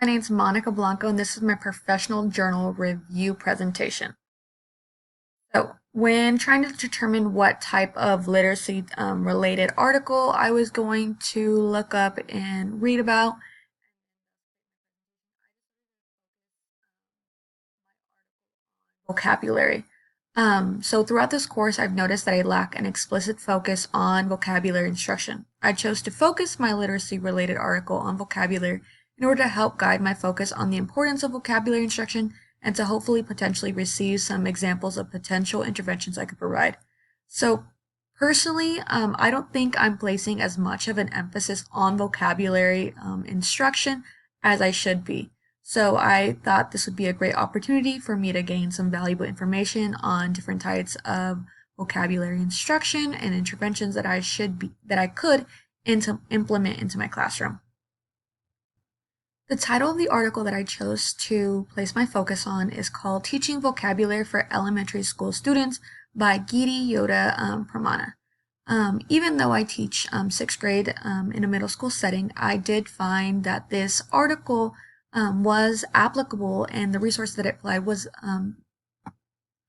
My name is Monica Blanco, and this is my professional journal review presentation. So, when trying to determine what type of literacy related article I was going to look up and read about, vocabulary. So throughout this course, I've noticed that I lack an explicit focus on vocabulary instruction. I chose to focus my literacy related article on vocabulary in order to help guide my focus on the importance of vocabulary instruction and to hopefully potentially receive some examples of potential interventions I could provide. So personally, I don't think I'm placing as much of an emphasis on vocabulary instruction as I should be. So I thought this would be a great opportunity for me to gain some valuable information on different types of vocabulary instruction and interventions that I could implement into my classroom. The title of the article that I chose to place my focus on is called Teaching Vocabulary for Elementary School Students by Giri Yoda Pramana. Even though I teach sixth grade in a middle school setting, I did find that this article was applicable, and the resource that it applied was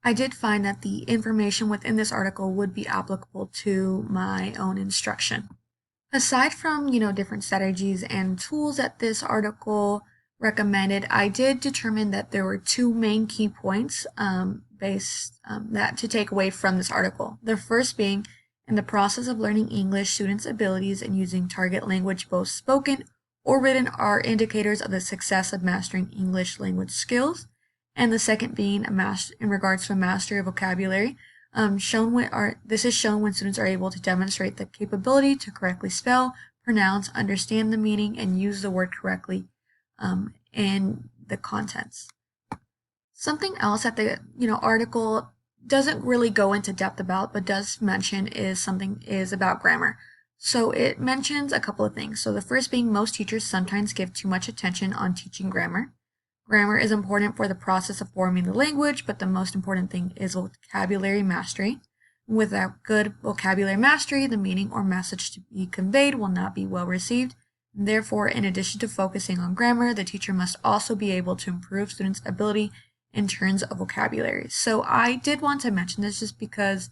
I did find that the information within this article would be applicable to my own instruction. Aside from, different strategies and tools that this article recommended, I did determine that there were two main key points based that to take away from this article. The first being, in the process of learning English, students' abilities in using target language, both spoken or written, are indicators of the success of mastering English language skills. And the second being in regards to a mastery of vocabulary. This is shown when students are able to demonstrate the capability to correctly spell, pronounce, understand the meaning, and use the word correctly in the contents. Something else that the article doesn't really go into depth about, but does mention is about grammar. So it mentions a couple of things. So the first being, most teachers sometimes give too much attention on teaching grammar. Grammar is important for the process of forming the language, but the most important thing is vocabulary mastery. Without good vocabulary mastery, the meaning or message to be conveyed will not be well received. Therefore, in addition to focusing on grammar, the teacher must also be able to improve students' ability in terms of vocabulary. So I did want to mention this just because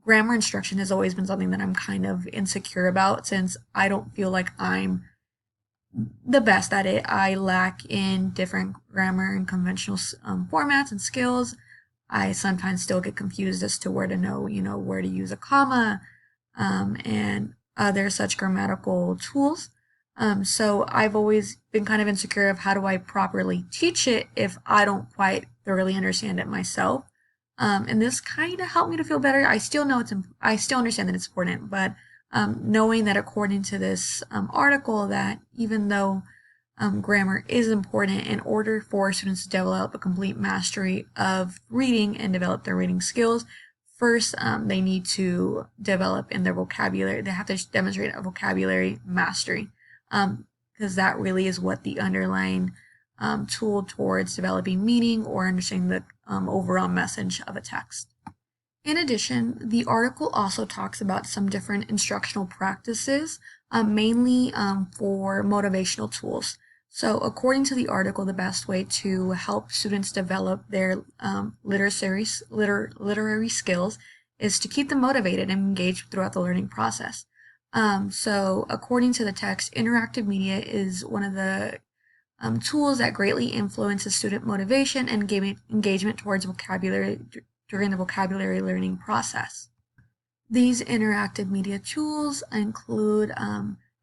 grammar instruction has always been something that I'm kind of insecure about, since I don't feel like I'm the best at it. I lack in different grammar and conventional formats and skills. I sometimes still get confused as to where to know, where to use a comma and other such grammatical tools. So I've always been kind of insecure of how do I properly teach it if I don't quite thoroughly understand it myself. And this kind of helped me to feel better. I still know I still understand that it's important, but knowing that according to this article, that even though grammar is important, in order for students to develop a complete mastery of reading and develop their reading skills, first they need to develop in their vocabulary. They have to demonstrate a vocabulary mastery, because that really is what the underlying tool towards developing meaning or understanding the overall message of a text. In addition, the article also talks about some different instructional practices, mainly for motivational tools. So according to the article, the best way to help students develop their literary skills is to keep them motivated and engaged throughout the learning process. So according to the text, interactive media is one of the tools that greatly influences student motivation and engagement towards vocabulary during the vocabulary learning process. These interactive media tools include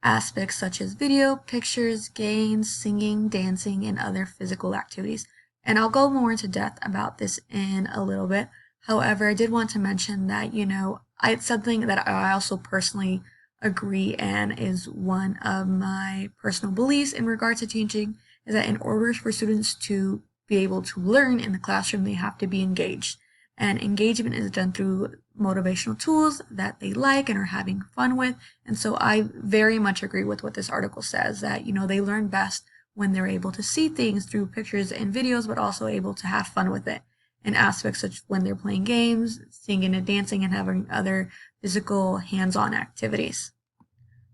aspects such as video, pictures, games, singing, dancing, and other physical activities. And I'll go more into depth about this in a little bit. However, I did want to mention that, it's something that I also personally agree and is one of my personal beliefs in regards to teaching, is that in order for students to be able to learn in the classroom, they have to be engaged. And engagement is done through motivational tools that they like and are having fun with. And so I very much agree with what this article says, that, they learn best when they're able to see things through pictures and videos, but also able to have fun with it. In aspects such when they're playing games, singing and dancing, and having other physical hands-on activities.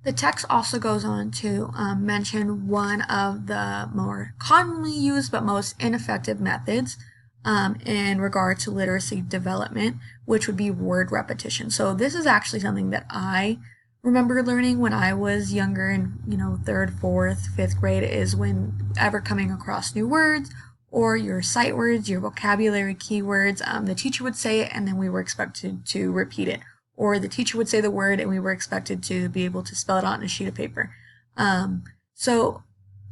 The text also goes on to mention one of the more commonly used but most ineffective methods in regard to literacy development, which would be word repetition. So this is actually something that I remember learning when I was younger in, third, fourth, fifth grade, is whenever coming across new words or your sight words, your vocabulary keywords, the teacher would say it and then we were expected to repeat it. Or the teacher would say the word and we were expected to be able to spell it out on a sheet of paper. So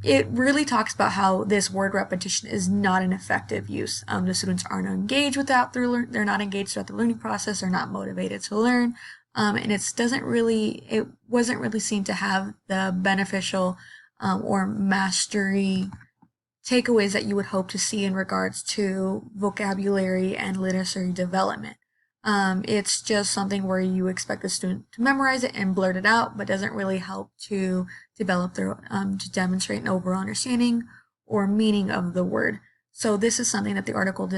it really talks about how this word repetition is not an effective use. The students aren't engaged they're not engaged throughout the learning process, they're not motivated to learn, and it wasn't really seen to have the beneficial or mastery takeaways that you would hope to see in regards to vocabulary and literacy development. It's just something where you expect the student to memorize it and blurt it out, but doesn't really help to develop to demonstrate an overall understanding or meaning of the word. So this is something that the article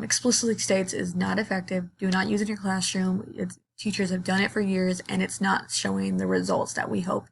explicitly states is not effective. Do not use it in your classroom. Teachers have done it for years, and it's not showing the results that we hope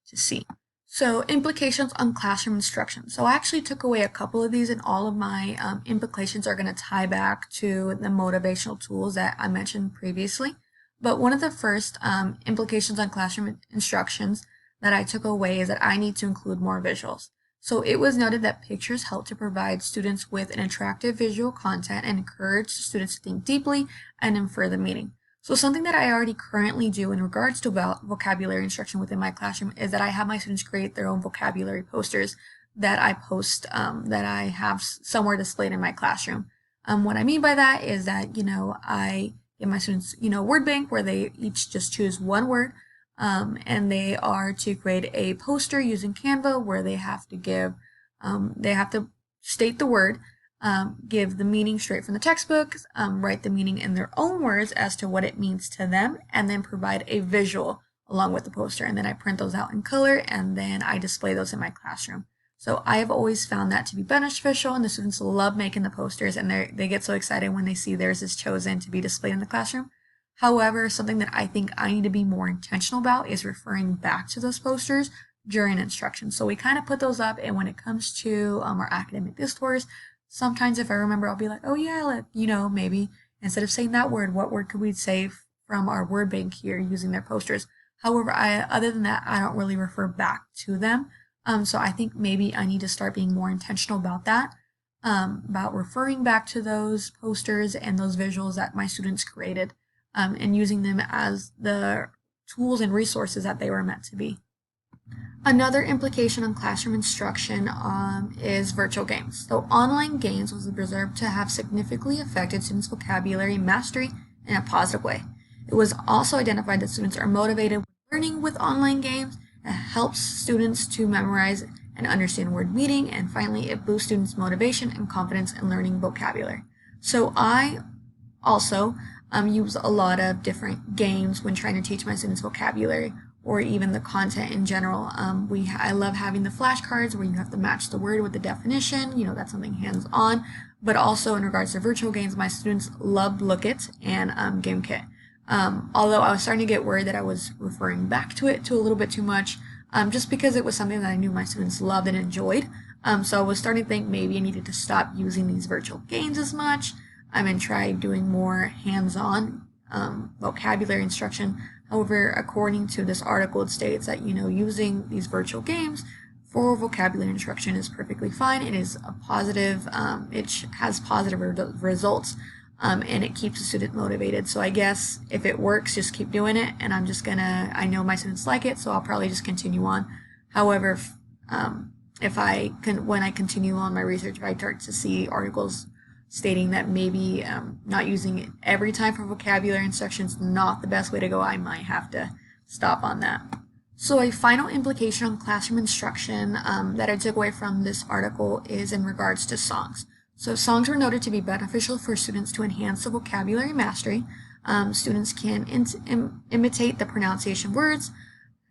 to see. So implications on classroom instruction. So I actually took away a couple of these, and all of my implications are going to tie back to the motivational tools that I mentioned previously. But one of the first implications on classroom instructions that I took away is that I need to include more visuals. So it was noted that pictures help to provide students with an attractive visual content and encourage students to think deeply and infer the meaning. So something that I already currently do in regards to vocabulary instruction within my classroom is that I have my students create their own vocabulary posters that I post, that I have somewhere displayed in my classroom. What I mean by that is that, I give my students, a word bank where they each just choose one word, and they are to create a poster using Canva where they have to state the word, give the meaning straight from the textbook, write the meaning in their own words as to what it means to them, and then provide a visual along with the poster. And then I print those out in color, and then I display those in my classroom. So I have always found that to be beneficial, and the students love making the posters, and they get so excited when they see theirs is chosen to be displayed in the classroom. However, something that I think I need to be more intentional about is referring back to those posters during instruction. So we kind of put those up, and when it comes to our academic discourse, sometimes if I remember, I'll be like, oh yeah, maybe instead of saying that word, what word could we say from our word bank here using their posters? However, other than that, I don't really refer back to them. So I think maybe I need to start being more intentional about that, about referring back to those posters and those visuals that my students created, and using them as the tools and resources that they were meant to be. Another implication on classroom instruction is virtual games. So online games was observed to have significantly affected students' vocabulary mastery in a positive way. It was also identified that students are motivated with learning with online games. It helps students to memorize and understand word meaning, and finally, it boosts students' motivation and confidence in learning vocabulary. So I also use a lot of different games when trying to teach my students vocabulary, or even the content in general. I love having the flashcards where you have to match the word with the definition. That's something hands-on. But also in regards to virtual games, my students love Look It and GameKit. Although I was starting to get worried that I was referring back to it a little bit too much, just because it was something that I knew my students loved and enjoyed. So I was starting to think maybe I needed to stop using these virtual games as much, and try doing more hands-on vocabulary instruction. However, according to this article, it states that, using these virtual games for vocabulary instruction is perfectly fine. It is a positive, it has positive results, and it keeps the student motivated. So I guess if it works, just keep doing it, and I know my students like it, so I'll probably just continue on. However, when I continue on my research, if I start to see articles stating that maybe not using it every time for vocabulary instruction is not the best way to go, I might have to stop on that. So a final implication on classroom instruction that I took away from this article is in regards to songs. So songs were noted to be beneficial for students to enhance the vocabulary mastery. Students can imitate the pronunciation of words.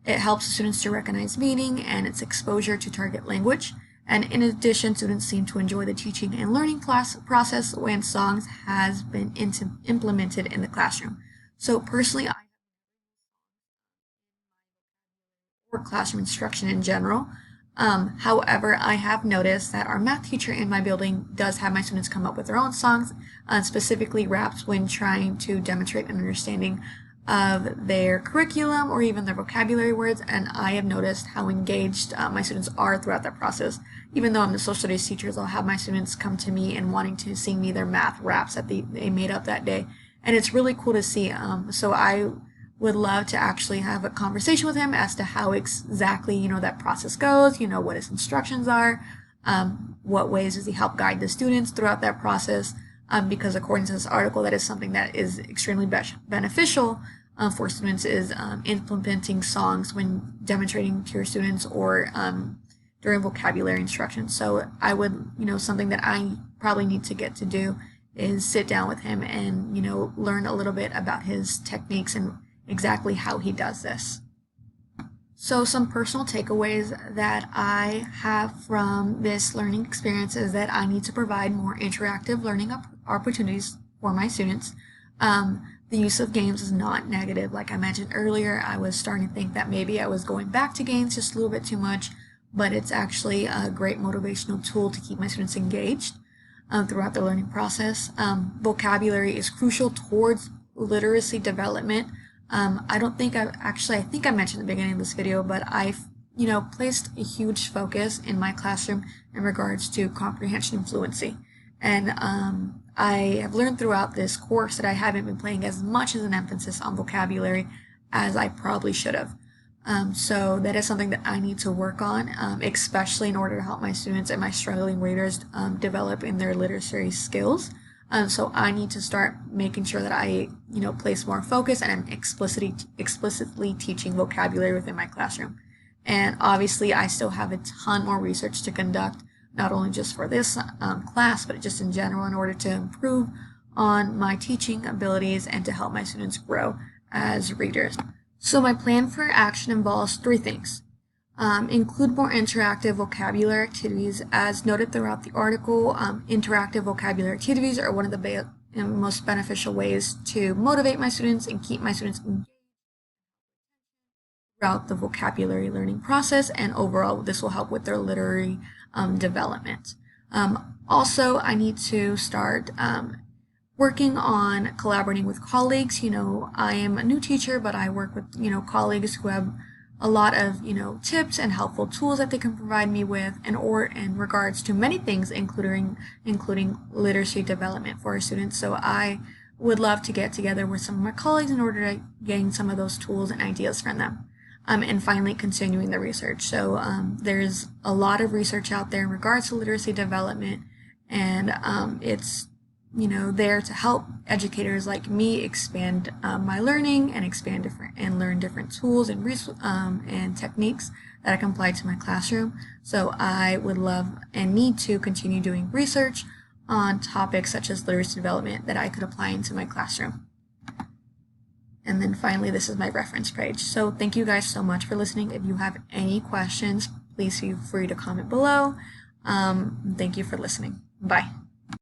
It helps students to recognize meaning and its exposure to target language. And in addition, students seem to enjoy the teaching and learning process when songs has been implemented in the classroom. So personally, for classroom instruction in general. However, I have noticed that our math teacher in my building does have my students come up with their own songs, specifically raps, when trying to demonstrate an understanding of their curriculum or even their vocabulary words, and I have noticed how engaged my students are throughout that process. Even though I'm the social studies teacher, I'll have my students come to me and wanting to sing me their math raps that they made up that day, and it's really cool to see. So I would love to actually have a conversation with him as to how exactly that process goes, what his instructions are, what ways does he help guide the students throughout that process, because according to this article, that is something that is extremely beneficial for students, is implementing songs when demonstrating to your students or during vocabulary instruction. So I would, something that I probably need to get to do is sit down with him and, learn a little bit about his techniques and exactly how he does this. So some personal takeaways that I have from this learning experience is that I need to provide more interactive learning opportunities for my students. The use of games is not negative. Like I mentioned earlier, I was starting to think that maybe I was going back to games just a little bit too much, but it's actually a great motivational tool to keep my students engaged throughout the learning process. Vocabulary is crucial towards literacy development. I think I mentioned in the beginning of this video, but I've, placed a huge focus in my classroom in regards to comprehension and fluency. And I have learned throughout this course that I haven't been playing as much as an emphasis on vocabulary as I probably should have. So that is something that I need to work on, especially in order to help my students and my struggling readers develop in their literary skills. So I need to start making sure that I, place more focus and am explicitly teaching vocabulary within my classroom. And obviously, I still have a ton more research to conduct, not only just for this class, but just in general, in order to improve on my teaching abilities and to help my students grow as readers. So my plan for action involves three things. Include more interactive vocabulary activities. As noted throughout the article, interactive vocabulary activities are one of the most beneficial ways to motivate my students and keep my students engaged throughout the vocabulary learning process, and overall this will help with their literary development. Also, I need to start working on collaborating with colleagues. I am a new teacher, but I work with, colleagues who have a lot of, tips and helpful tools that they can provide me with, or in regards to many things, including literacy development for our students. So I would love to get together with some of my colleagues in order to gain some of those tools and ideas from them. And finally, continuing the research. So there's a lot of research out there in regards to literacy development, and it's there to help educators like me expand my learning and learn different tools and techniques that I can apply to my classroom. So I would love and need to continue doing research on topics such as literacy development that I could apply into my classroom. And then finally, this is my reference page. So thank you guys so much for listening. If you have any questions, please feel free to comment below. Thank you for listening. Bye.